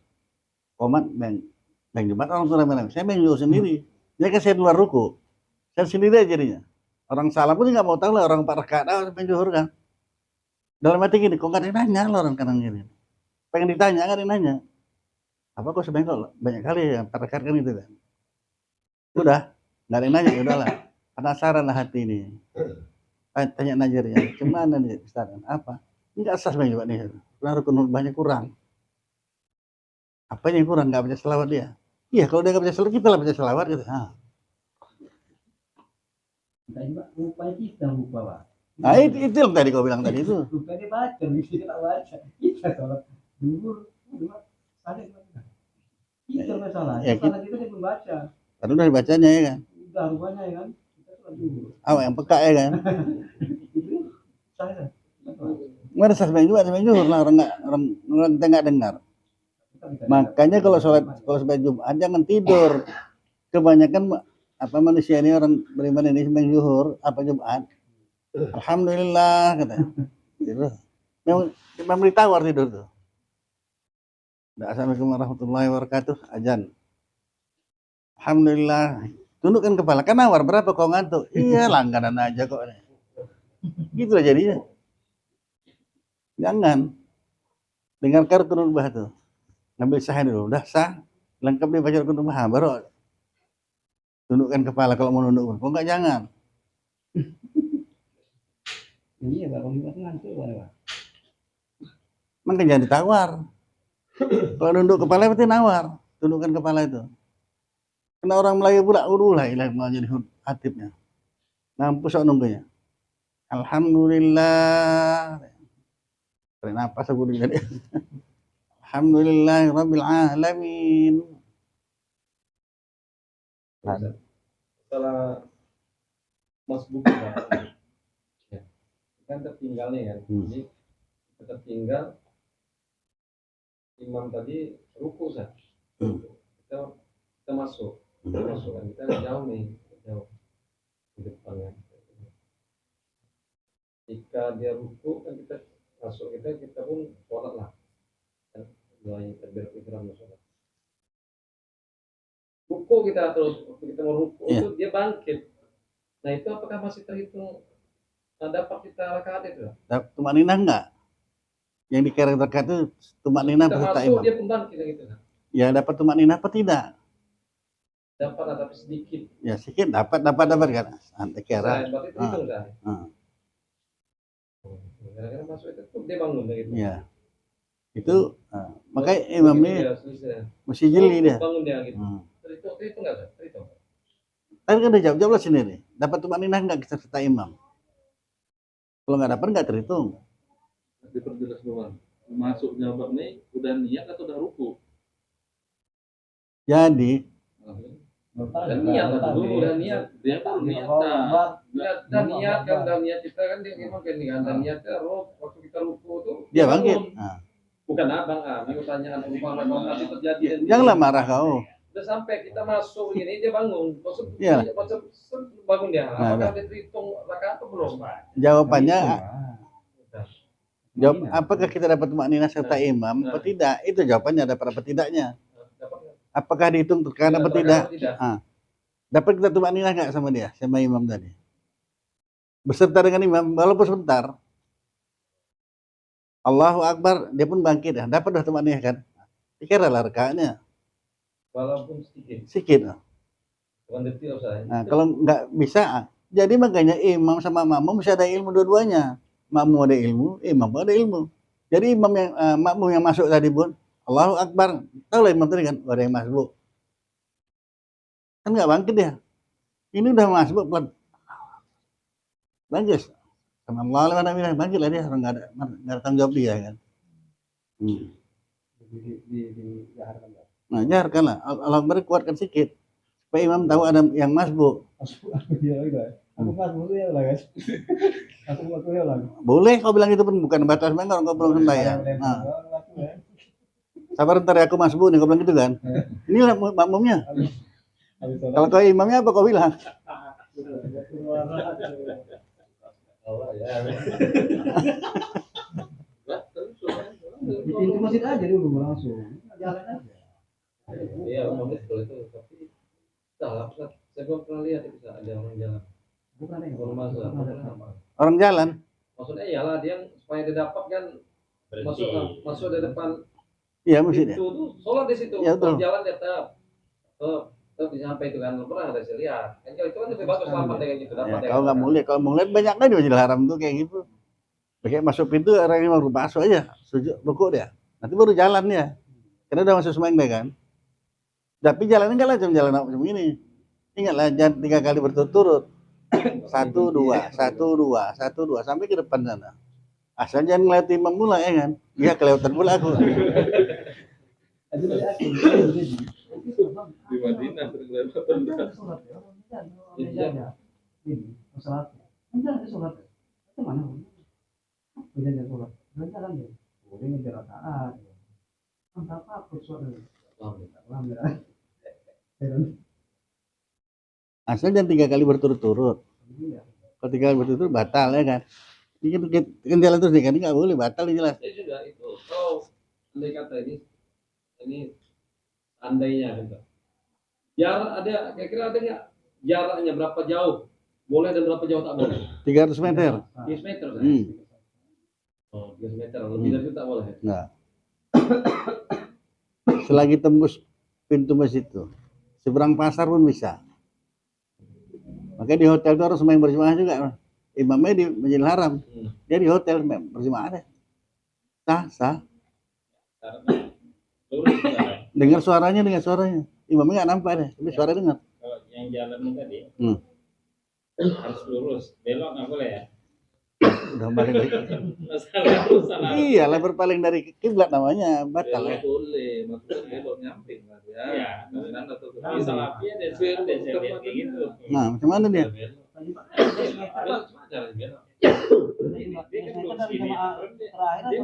Komat bang Jumat orang sudah bilang, saya menjur sendiri. Dia kan saya di luar ruku, saya sendiri aja jadinya. Orang salah pun nggak mau tahu lah, orang 4 rakaat menjur kan. Dalam hati gini, kok nggak ada yang nanya lah orang kanan kiri. Pengen ditanya nggak ada yang nanya. Apa kok sebenarnya kok banyak kali yang 4 rakaat kan gitu kan. Udah, nggak ada yang nanya, ya udahlah. Penasaran lah hati ini. Tanya Najirnya, gimana nih Ustaz? Apa? Enggak sah sebenarnya Pak nih. Rukun banyak kurang. Apa yang kurang? Nggak baca selawat dia. Iya, kalau dia nggak baca selawat, kita lah baca selawat gitu. Lupa kita lupa Pak. Nah itu yang tadi kau bilang tadi itu. Lupa dia baca, kita tak baca. Kita sholat duhur, saleh kita masalah. Ya, Salah kita dia membaca. Kan udah dibacanya ya kan. Udah rupanya ya kan. Kita sholat duhur. Yang peka ya kan. Salah. Nggak ada sah sebenarnya juga lah orang kita nggak dengar. Makanya kalau sholat Jumat jangan tidur. Kebanyakan apa manusia ini orang beriman ini sembahyang zuhur apa Jumat. Alhamdulillah katanya. Gitu. Memang ditawar tidur tuh. Assalamualaikum warahmatullahi wabarakatuh. Ajan. Alhamdulillah. Tundukkan kepala. Kan nawar berapa kau ngantuk? Iya langganan aja kok. Gitu lah jadinya. Jangan. Dengarkan rukun ubah tuh. Ngambil sah dulu. Udah sah. Lengkap dia baca rukun ubah. Baru tundukkan kepala kalau mau nunduk. Kok enggak jangan. Iya, Pak. Kalau Jumat ngantuk, Pak. Makanya jangan ditawar. Kalau nunduk kepala berarti nawar. Tundukkan kepala itu. Kena orang Melayu pula. Udah ilah mau jadi hatibnya. Mampus sok nunggunya. Alhamdulillah. Tarik napas aku dulu tadi. Alhamdulillah rabbil alamin. Setelah Mas buku ya, kan tertinggal nih kan. Jadi tertinggal imam tadi ruku sah. Kita masuk kan kita jauh nih jauh di depan kan. Jika dia ruku kan kita masuk kita pun sholat lah kan mulai takbir ihram sholat. Ruku kita terus kita mau ruku itu dia bangkit. Nah itu apakah masih terhitung dapat kita rakaat itu? Tumaninah enggak? Yang dikira rakaat itu tumaninah peserta imam. Dia pun bangkit gitu kan? Ya dapat tumaninah apa tidak? Dapat tapi sedikit. Ya sedikit dapat kan? Ante kira. Berarti terhitung kan? Gara-gara masuk itu dia bangun gitu. Ya. Itu makanya imam ini mesti jeli dia. Bangun dia gitu. Terhitung enggak? Terhitung. Tadi kan udah jawab sendiri. Dapat tumaninah enggak serta imam? Kalau nggak dapat nggak terhitung. Diperjelas doang. Masuknya bab ini udah niat atau udah ruku? Jadi dan niat dulu udah niat dia kan niat dan niat kan dan niat kita kan dia memang kan dan niatnya waktu kita ruku tuh dia bangkit. Bukan abang minggu tanyaan umpama kalau nanti terjadi. Janganlah marah kau. Udah sampai kita masuk ini dia bangun. Maksud bangun dia. Apakah dia terhitung rakaat atau belum? Jawabannya apakah kita dapat maknina serta imam atau tidak? Itu jawabannya dapat apa tidaknya. Apakah dihitung terkadang apa tidak? Dapat kita tumak ninah nggak sama dia, sama imam tadi? Beserta dengan imam, walaupun sebentar. Allahu Akbar, dia pun bangkit. Dapat dah tumak ninah kan? Dikira lah rakaatnya. Walaupun sedikit. Sedikit. Bukan detail saya. Nah, kalau nggak bisa, jadi makanya imam sama makmum mesti ada ilmu dua-duanya. Makmum ada ilmu, imam ada ilmu. Jadi imam yang makmum yang masuk tadi pun Allahu Akbar. Tahu lah imam tadi kan, ada yang masbuk. Kan nggak bangkit dia. Ini udah masbuk pelan. Bangkit. Sama Allah lah bangkit lah dia. Orang nggak ada tanggung jawab dia kan. Nah, jaharkan lah. Allah Akbar kuatkan sedikit. Supaya imam tahu ada yang masbuk. Boleh kau bilang itu pun bukan batas memang kau belum sembahyang. Nah. Sabar ntar aku masbuk nih kau bilang gitu kan. Inilah makmumnya. Kalau kau imamnya apa kau bilang? Di pintu masjid aja dulu langsung. Jalan aja. Iya, betul itu. Tapi salah, saya belum pernah lihat itu ada orang jalan. Bukan ya, orang jalan. Maksudnya iyalah dia supaya dia dapat kan masuk di depan. Iya mesti dia. Itu sholat di situ. Ya, jalan dia tetap sampai itu kan pernah ada saya lihat. Kan itu kan lebih bagus selamat dengan itu dapat. Ya, kalau nggak mau lihat, kalau mau lihat banyak kan di Masjidil Haram tuh kayak gitu. Kayak masuk pintu orang yang baru masuk aja, sujud rukuk dia. Nanti baru jalan ya. Karena udah masuk sembahyang deh kan. Tapi jalannya enggak lah cuma jalan macam ini. Ingatlah jangan 3 kali berturut-turut. 1, 2, 1, 2, 1, 2 sampai ke depan sana. Asal jangan ngeliat imam pula ya kan. Iya kelewatan pula aku. Di Madinah sering kelewatan. Iya. Ini sholat. Enggak sholat. Kemana? Udah sholat. Jalan ya. Boleh ngejar rakaat. Entah apa sholat. Alhamdulillah. Asal jangan 3 kali berturut-turut. Iya. Kalau 3 kali berturut-turut batal ya kan. Ini kan jalan terus nih kan, ini nggak boleh batal ini jelas. Saya juga itu. Kalau andai kata ini andainya gitu. Jarak ada, kira-kira ada nggak jaraknya berapa jauh boleh dan berapa jauh tak boleh? 300 meter. 300 meter kan? Hmm. Oh, 300 meter lebih dari itu tak boleh. Nggak. Selagi tembus pintu masjid itu, seberang pasar pun bisa. Makanya di hotel itu harus main berjemaah juga. Imamnya di Masjidil Haram, dia di hotel berjemaah deh. Sah. Lurus jalan. Dengar suaranya. Imamnya nggak nampak deh, tapi suara dengar. Kalau yang jalan tadi Hmm. harus lurus, belok nggak boleh ya? Udah balik lagi. Salah. Iyalah berpaling dari kiblat namanya batal ya. Belok boleh, maksudnya belok nyamping lah ya. Iya. Kanan atau ke Tapi kiri. salafnya ada saya lihat kayak gitu. Nah, macam mana dia? Belok cuma jalan belok. Dia kan belum segini.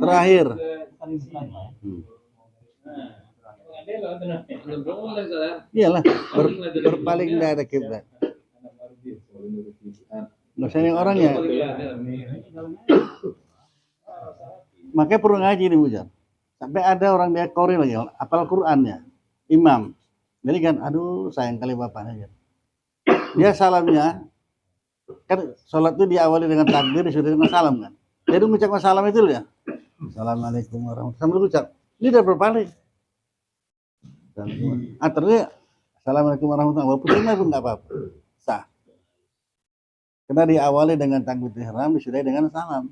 Terakhir. Nah, nggak belok tenang. Belum boleh saya. Iyalah berpaling dari kiblat. Nggak usah yang orangnya. Makanya perlu ngaji nih Bujar. Sampai ada orang dia Qori lagi, apal Qur'annya, imam. Jadi kan, aduh sayang kali bapaknya. Dia salamnya, kan sholat itu diawali dengan takbir, disuruh dengan salam kan. Jadi mengucapkan salam itu ya. Assalamualaikum warahmatullahi wabarakatuh. Sambil ucap, ini udah berpaling. Ternyata Assalamualaikum warahmatullahi wabarakatuh. Putusnya pun nggak apa-apa, sah. Karena diawali dengan takbir ihram, disudahi dengan salam.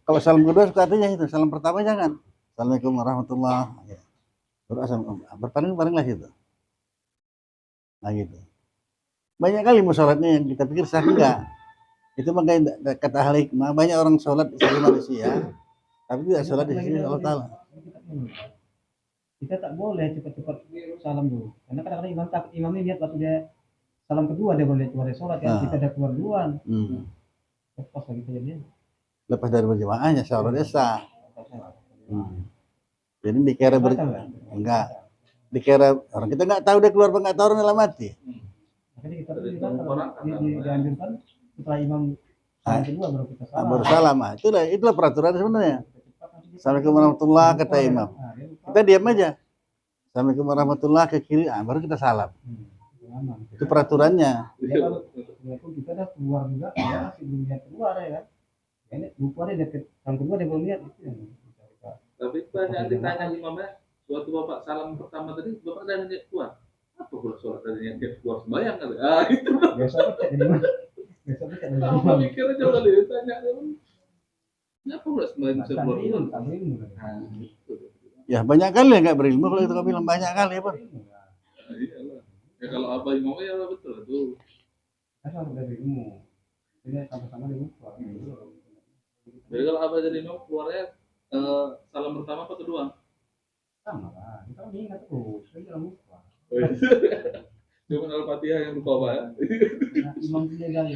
Kalau salam kedua artinya itu, salam pertama jangan. Assalamualaikum warahmatullahi wabarakatuh. Berpaling-palinglah situ. Nah gitu. Banyak kali sholatnya yang kita pikir sah enggak. Itu makanya kata ahli hikmah, banyak orang sholat di sisi manusia, tapi tidak sholat di sisi Allah Ta'ala. Kita tak boleh cepat-cepat salam dulu. Karena kadang-kadang imamnya lihat waktu dia salam kedua dia boleh keluar dari sholat kan, kita udah keluar duluan. Lepas lagi kejadian. Lepas dari berjemaahnya sholatnya sah. Jadi dikira enggak. Dikira orang kita nggak tahu dia keluar apa nggak tahu orang dalam mati. Makanya kita tuh juga dianjurkan setelah imam salam kedua baru kita salam. Baru salam. Itulah peraturan sebenarnya. Assalamualaikum warahmatullahi kata imam. Kita diam aja. Assalamualaikum warahmatullahi ke kiri, baru kita salam. Itu peraturannya. Ya kalau kita udah keluar juga, ya masih belum lihat keluar ya kan. Ini lupa deh deket yang kedua dia belum lihat itu yang Tapi banyak ditanya imamnya, suatu bapak salam pertama tadi, bapak dan niat keluar. Apa pula sholat tadi niat keluar sembahyang kali? Itu. biasa cek di mana? Biasa cek di Apa mana? mikirnya coba ditanya dulu. Kenapa pula sembahyang bisa keluar dulu? Ya banyak kali ya nggak berilmu kalau itu kau bilang banyak kali apa? Iyalah. Ya kalau abah imamnya ya betul tuh. Kan harus dari ilmu. Ini sama-sama ilmu. Jadi kalau abah jadi imam keluarnya salam pertama apa kedua? Sama lah. Kita ingat terus. Saya jangan lupa. Cuma Al-Fatihah yang lupa apa ya? Imam dia gali.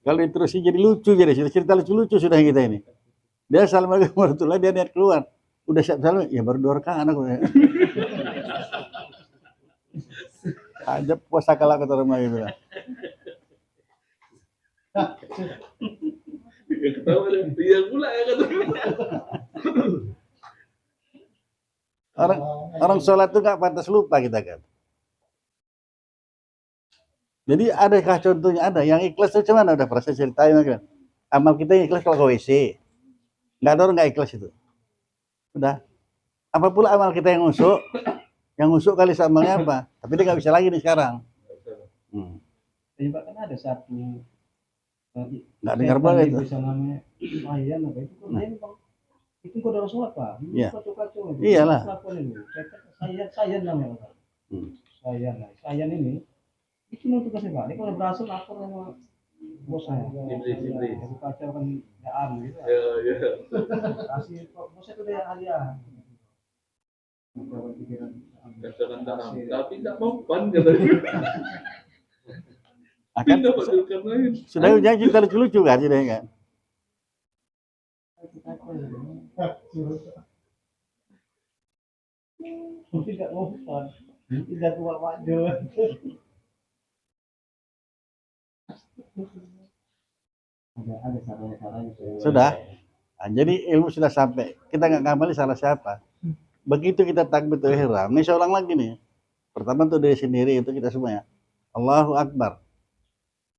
Kalau terus jadi lucu jadi cerita lucu-lucu sudah kita ini. Dia assalamualaikum warahmatullahi dia niat keluar. Udah siap salam ya baru 2 rakaat aku. Aja puasa kalah kata orang lagi bilang. Ketawa dia pula ya kata. Orang sholat itu nggak pantas lupa kita kan. Jadi adakah contohnya ada yang ikhlas itu cuman udah proses ceritain kan. Amal kita yang ikhlas kalau ke WC. Nggak ada orang nggak ikhlas itu. Udah. Apa pula amal kita yang ngusuk kali amalnya apa? Tapi dia nggak bisa lagi nih sekarang. Juga kan ada satu Nggak dengar banget itu. Bisa namanya Ayan apa itu kan dia memang itu kok udah sholat Pak. Iya. Kacau-kacau itu. Iyalah. Sayan namanya Pak. Sayan ini itu mau tugasnya Pak. Dia kalau berhasil lapor sama bosnya. Iblis. Kacau kan daan gitu. Ya. Kasih bosnya itu dia hadiah. Katakan tapi nggak mau pan katanya. Akan sudah janji kita lucu-lucu kan sudah kan. Mungkin nggak mau Tidak tua wajah. Ada caranya. Sudah. Nah, jadi ilmu sudah sampai. Kita nggak ngamali salah siapa. Begitu kita takbiratul ihram, ini saya ulang lagi nih. Pertama tuh diri sendiri itu kita semua ya. Allahu Akbar.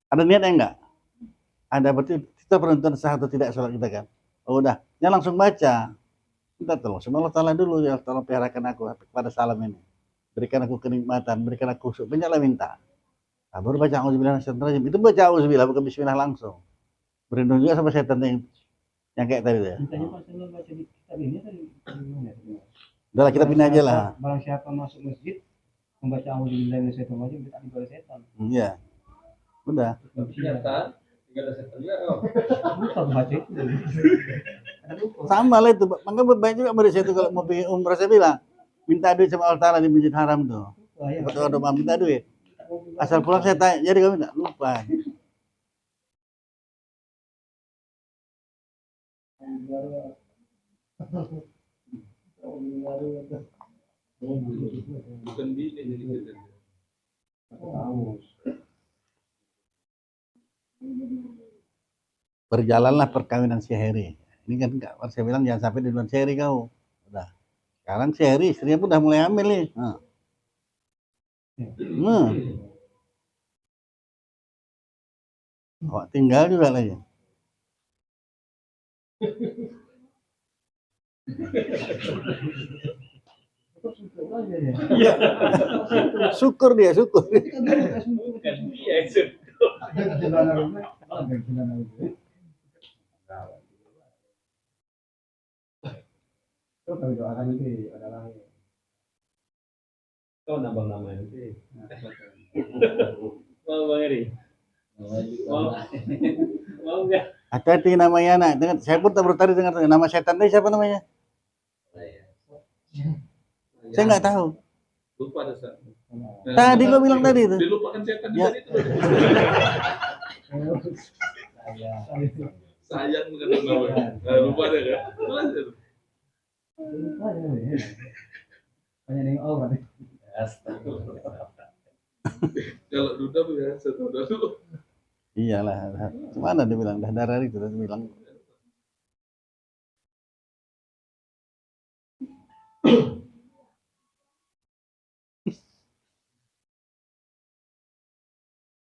Ada niatnya enggak? Ada, berarti kita penentuan sah atau tidak sholat kita kan. Oh udah, ya langsung baca. Minta tolong sama Allah Ta'ala dulu, ya tolong peliharakan aku pada salam ini. Berikan aku kenikmatan, berikan aku khusyuk. Banyaklah minta. Nah, baru baca auzubillahi minasyaitonir rajim. Itu baca auzubillah, bukan bismillah langsung. Berlindung juga sama setan yang kayak tadi ya. Mintanya pas lu baca di kitab ini tadi gimana? Udah lah, kita pindah aja lah. Barang siapa masuk masjid membaca auzubillahi minasyaitonir rajim kita dibalas setan. Iya. Udah. Ternyata tidak ada setan juga. Lupa baca itu. Sama lah itu. Maka banyak juga dari situ kalau mau pergi umrah saya bilang minta duit sama Allah Ta'ala di Masjid Haram tuh. Kalau ada mau minta duit. Asal pulang saya tanya, jadi kamu minta lupa. Bukan bini jadi kita. Berjalanlah perkawinan si Heri. Ini kan enggak, saya bilang jangan sampai di luar si Heri kau. Udah. Sekarang si Heri istrinya pun udah mulai hamil nih. Nah. Kok tinggal juga lagi. Syukur dia, syukur. Bukan dia itu. Kalau doakan itu adalah Kau nambah nama nanti. Mau Bang Eri? Mau enggak? Hati-hati namanya anak. Dengar, saya pun tak tadi dengar nama setan tadi siapa namanya? Saya nggak tahu. Lupa ada saat. Tadi kau bilang tadi itu. Dilupakan setan Ya. juga itu. Sayang bukan nama. Lupa ada kan? Belajar. banyak yang orang. Kalau duda biasa tahu dulu. Iyalah. Mana dia bilang? Dah darah itu dia bilang.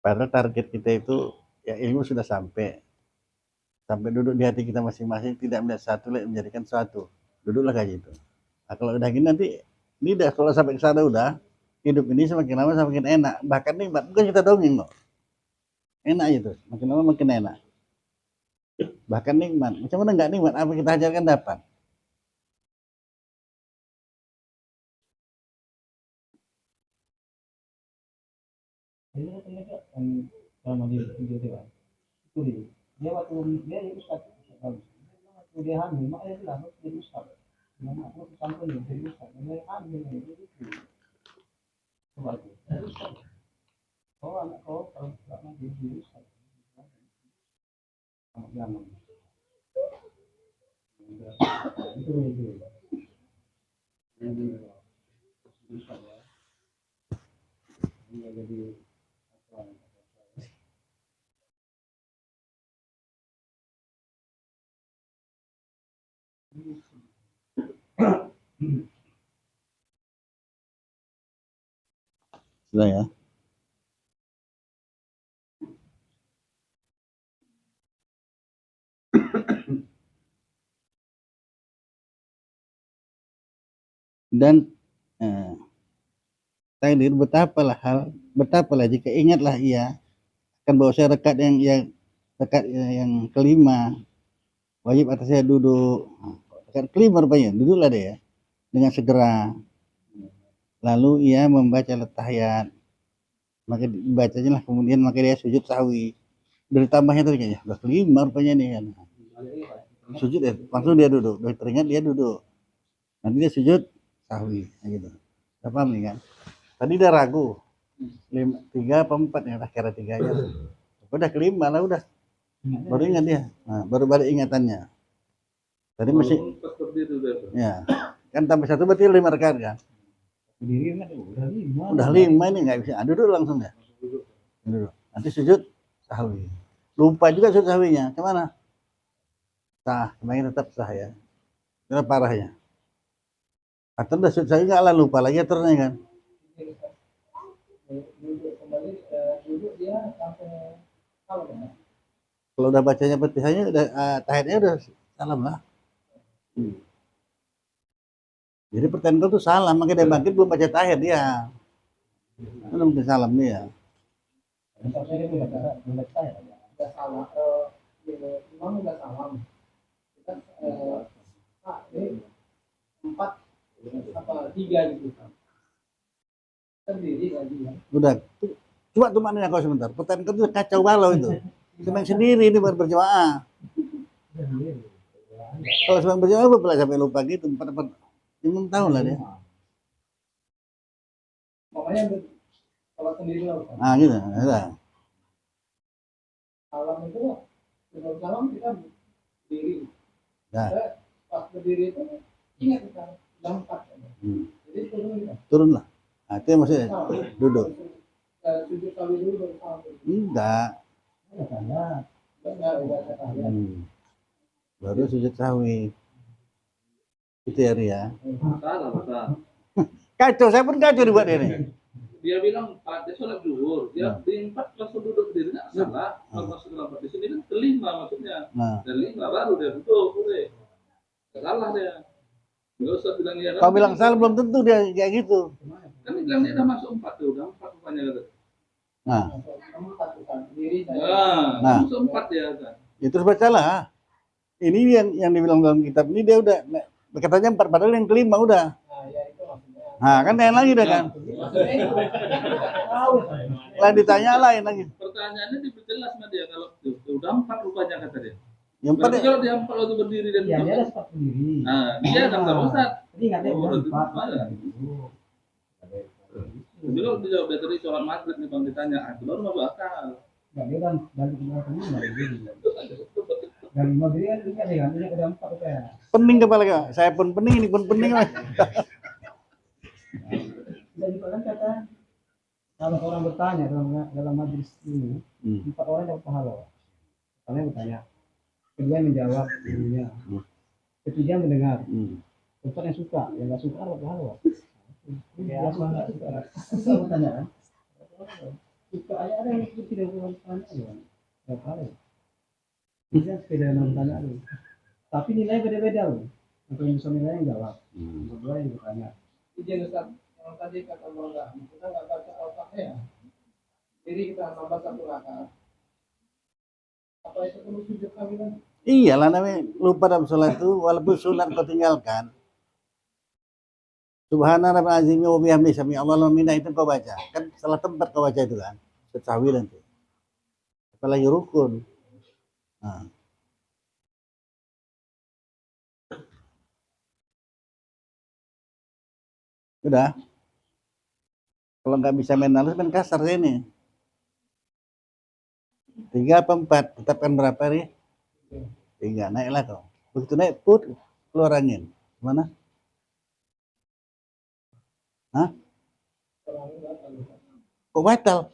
Padahal target kita itu ya ilmu sudah sampai duduk di hati kita masing-masing, tidak melihat satu lagi menjadikan satu, duduklah kayak gitu. Nah, kalau udah gini nanti lidah kalau sampai ke sana udah hidup ini semakin lama semakin enak, bahkan nikmat. Bukan kita dongeng kok, enak aja tuh, makin lama makin enak, bahkan nikmat. Macam mana nggak nikmat? Apa kita ajarkan dapat. Ini ternyata selama di video itu kan, itu dia waktu dia ustad waktu dia hamil makanya dia bilang jadi ustad. Mana aku sampai jadi ustad, dia hamil itu. Coba itu. Oh anak kau kalau nggak mati jadi ustad. Jangan. Itu. Ini ustad ya. Ini jadi Sudah ya. Dan takdir betapalah jika ingatlah ia akan bahwa saya rekat yang kelima, wajib atas saya duduk. Rekat kelima rupanya, duduklah dia dengan segera. Lalu ia membaca tahiyat, maka dibacanya lah, kemudian maka dia sujud sahwi. Dari tambahnya tadi kayaknya udah kelima rupanya nih kan. Sujud ya, langsung dia duduk. Udah teringat dia duduk. Nanti dia sujud sahwi, gitu. Udah paham nih kan? Tadi dia ragu, 3 apa 4 ya, kira 3-nya. Udah kelima lah udah. Baru ingat dia. Nah, baru balik ingatannya. Tadi masih, ya, kan tambah 1 berarti 5 rakaat kan. Berdiri kan udah 5. Udah 5 ini nggak bisa. Duduk langsung ya. Duduk. Duduk. Nanti sujud sahwi. Lupa juga sujud sahwinya. Kemana? Sah. Kemarin tetap sah ya. Itu parahnya. Atau udah sujud sahwi nggak lah, lupa lagi aturnya kan. Duduk kembali, duduk dia sampai kalau kan. Kalau udah bacanya Fatihahnya udah tahiyatnya udah salam lah. Jadi pertanyaan itu salah, makanya dia bangkit belum baca tahiyat dia. Belum baca salam dia. Tapi dia udah saya udah salah, imam udah salam. Kita ini 4 apa 3 gitu kan. Sendiri lagi ya. Udah. Coba tuh maknanya kau sebentar. Pertanyaan itu kacau balau itu. Semang sendiri ini bukan berjamaah. Kalau semang berjamaah boleh sampai lupa gitu. Empat. Imam tahu lah dia. Makanya kalau sendiri lah. Ah gitu. Ada. Salam itu sebelum salam kita berdiri. Nah. Pas berdiri itu ingat kita jam 4. Jadi Turun lah. Nah, itu maksudnya duduk. Sujud kali dulu baru salam. Enggak. Baru sujud sahwi. Itu ya Ria. Salah. Kacau, saya pun kacau dibuat ini. Dia bilang 4, dia sholat zuhur. Dia di 4 langsung duduk berdiri, nggak salah. Masuk ke 4 di sini kan ke-5 maksudnya. Dari 5 baru dia duduk, udah. Nggak salah dia. Nggak usah bilang dia. Kau bilang salah belum tentu dia kayak gitu. Kan dia bilang dia udah masuk 4 tuh, udah 4 rupanya kata. Nah, Masuk 4 dia kan. ya terus bacalah. Ini yang dibilang dalam kitab ini dia udah katanya 4 padahal yang kelima udah. Nah, kan lain lagi dah kan. Lain ditanya lain lagi. Pertanyaannya diperjelas sama dia kalau udah 4 rupanya kata dia. Yang Berarti pada kalau dia 4 waktu berdiri dan Ya, dia duduk. ada sempat berdiri. Nah, dia daftar Ustaz. Jadi nggak ada Oh, yang udah 4. Jadi kalau dijawab dari tadi sholat maghrib nih kalau ditanya, itu baru masuk akal. Nggak, dia kan balik ke belakang ini nggak berdiri. Dan 5 berdiri kan ini ada kan, ini ada 4 ya. pening kepala kau. Saya pun pening, ini pun pening. Dan juga kan kata kalau orang bertanya dalam majelis ini, 4 orang dapat pahala. Kalian bertanya, kedua yang menjawab dulunya, ketiga mendengar, keempat yang suka, yang nggak suka dapat pahala. Ya apa nggak suka? Suka bertanya kan? Suka aja ada yang tidak bertanya kan? Dapat pahala. Ini kan sepeda yang bertanya loh. Tapi nilai beda-beda loh. Untuk yang bisa nilai yang jawab, kedua yang bertanya. Izin Ustaz, yang tadi kata Bangga, kita nggak baca Al-Fatihah, jadi kita nambah 1 rakaat. Apa itu perlu sujud kami kan? Iyalah namanya lupa dalam sholat itu walaupun sunat kau tinggalkan. Subhana rabbil azimi wa bihamdihi sami Allahu liman itu kau baca. Kan salah tempat kau baca itu kan. Sahwi nanti. Apalagi rukun. Nah. Udah. Kalau nggak bisa main halus main kasar ini. 3 apa 4? Tetapkan berapa nih? 3. Naiklah kau. Begitu naik put keluar angin. Mana? Hah? Kok batal?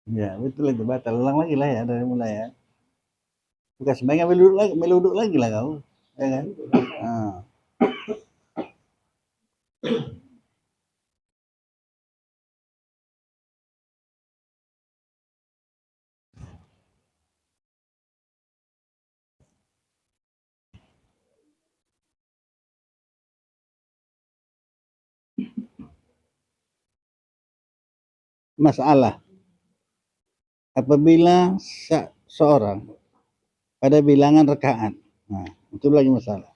Ya betul itu batal. Ulang lagi lah ya dari mulai ya. Bukan sebaiknya meluduk lagi lah kau. Ya kan? Nah. Masalah apabila seorang pada bilangan rakaat, nah itu lagi masalah.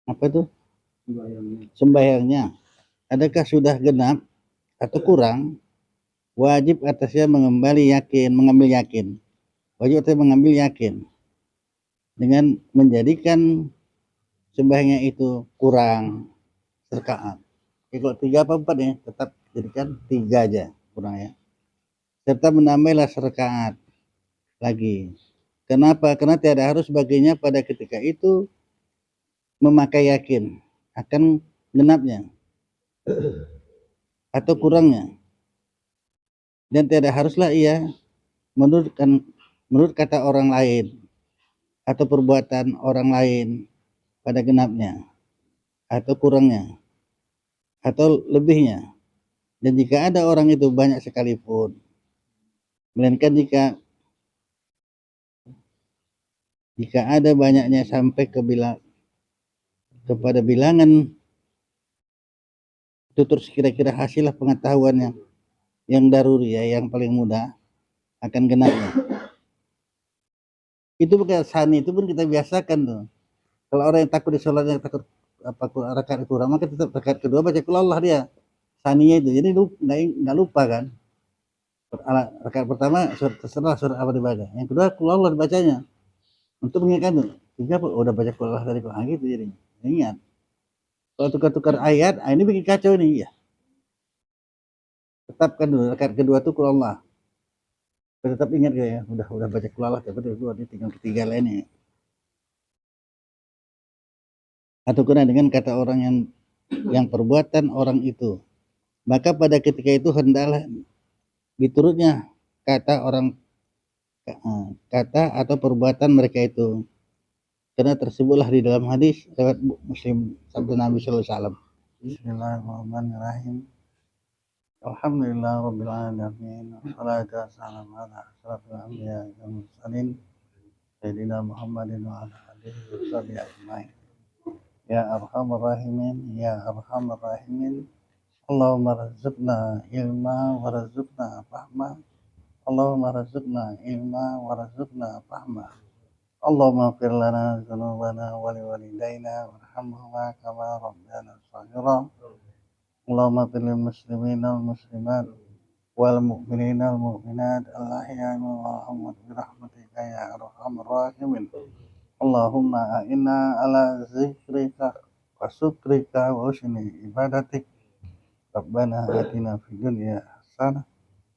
Apa itu? Sembahyangnya. Adakah sudah genap atau kurang? Wajib atasnya mengambil yakin. Wajib atasnya mengambil yakin dengan menjadikan sembahyangnya itu kurang rakaat. Kalau 3 apa 4 ya, tetap jadikan 3 aja kurang ya. serta menambahlah serakaat lagi. Kenapa? Karena tiada harus baginya pada ketika itu memakai yakin akan genapnya atau kurangnya, dan tiada haruslah ia menurut kata orang lain atau perbuatan orang lain pada genapnya atau kurangnya atau lebihnya. Dan jika ada orang itu banyak sekalipun, melainkan jika ada banyaknya sampai kepada bilangan itu, terus kira-kira hasillah pengetahuannya yang daruri, ya, yang paling mudah akan genapnya. Itu bukan sani, itu pun kita biasakan tuh. Kalau orang yang takut di sholatnya takut rakaat kurang, maka tetap rakaat kedua baca qul Allah dia saninya itu. Jadi nggak lupa kan. Rakaat pertama terserah surat apa dibaca, yang kedua qul Allah dibacanya untuk mengingatkan tuh. Tiga udah baca qul Allah dari qul gitu jadinya. Ingat. Kalau tukar-tukar ayat, ini bikin kacau nih ya. Tetapkan dulu rakaat kedua tuh qul Allah. Tetap ingat ya, udah baca qul Allah, tapi kedua ini tinggal ketiga lainnya. Atau kena dengan kata orang yang perbuatan orang itu, maka pada ketika itu hendaklah diturutnya kata atau perbuatan mereka itu, karena tersebutlah di dalam hadis lewat Muslim sabda Nabi sallallahu alaihi wasallam. Bismillahirrahmanirrahim. Alhamdulillah rabbil alamin. Wassalatu wassalamu ala asyrafil anbiya'i wal mursalin sayyidina Muhammadin wa ala alihi washabihi ajmain. Ya arhamar rahimin, ya arhamar rahimin. Allahumma razuqna ilma wa razuqna fahma. Allahumma razuqna ilma wa razuqna fahma. Allahumma ighfir lana dzunubana wa liwalidayna warhamhuma kama rabbayana shaghira. Allahumma ighfir lil muslimina wal muslimat wal mu'minina wal mu'minat al-ahya'i wal amwat bi rahmatika ya arhamar rahimin. Allahumma a'inna ala zikrika wa syukrika wa husni ibadatik. Rabbana atina fid dunya hasanah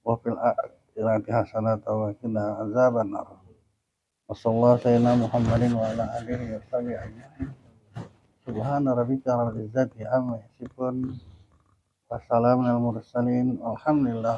wa fil akhirati hasanah wa qina azabannar. Wassallallahu sayyidina Muhammadin wa ala alihi wa sahbihi ajma'in. Subhana rabbika rabbil izzati amma yasifun. Wassalamun alal mursalin. Alhamdulillah.